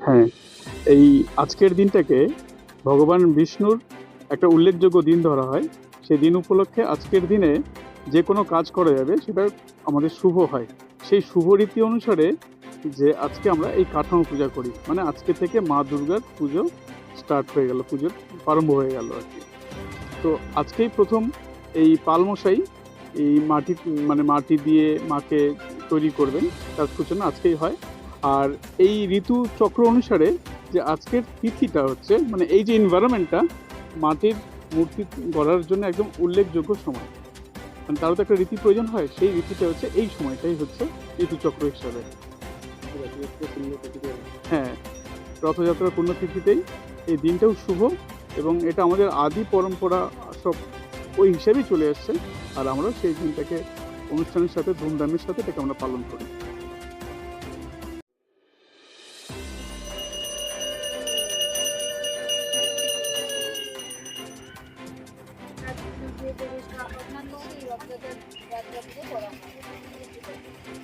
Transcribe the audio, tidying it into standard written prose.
হ্যাঁ, এই আজকের দিনটাকে ভগবান বিষ্ণুর একটা উল্লেখযোগ্য দিন ধরা হয়। সেই দিন উপলক্ষে আজকের দিনে যে কোনো কাজ করা যাবে সেটা আমাদের শুভ হয়। সেই শুভ রীতি অনুসারে যে আজকে আমরা এই কাঠামো পূজা করি, মানে আজকে থেকে মা দুর্গার পুজো স্টার্ট হয়ে গেল, পুজোর প্রারম্ভ হয়ে গেল আর কি। তো আজকেই প্রথম এই পালমশাই এই মাটি দিয়ে মাকে তৈরি করবেন, তার সূচনা আজকেই হয়। আর এই ঋতু চক্র অনুসারে যে আজকের তিথিটা হচ্ছে, মানে এই যে এনভায়রনমেন্টটা মাটির মূর্তি গড়ার জন্য একদম উল্লেখযোগ্য সময়, মানে তারও তো একটা রীতি প্রয়োজন হয়, সেই রীতিটা হচ্ছে এই সময়টাই হচ্ছে ঋতুচক্র হিসাবে। হ্যাঁ, রথযাত্রার পুণ্যতিথিতেই এই দিনটাও শুভ, এবং এটা আমাদের আদি পরম্পরা সব ওই হিসেবেই চলে আসছে। আর আমরা সেই দিনটাকে অনুষ্ঠানের সাথে ধুমধামের সাথে এটাকে আমরা পালন করি। যে জিনিসটা অন্যান্য রথযাত্রার করা হয়।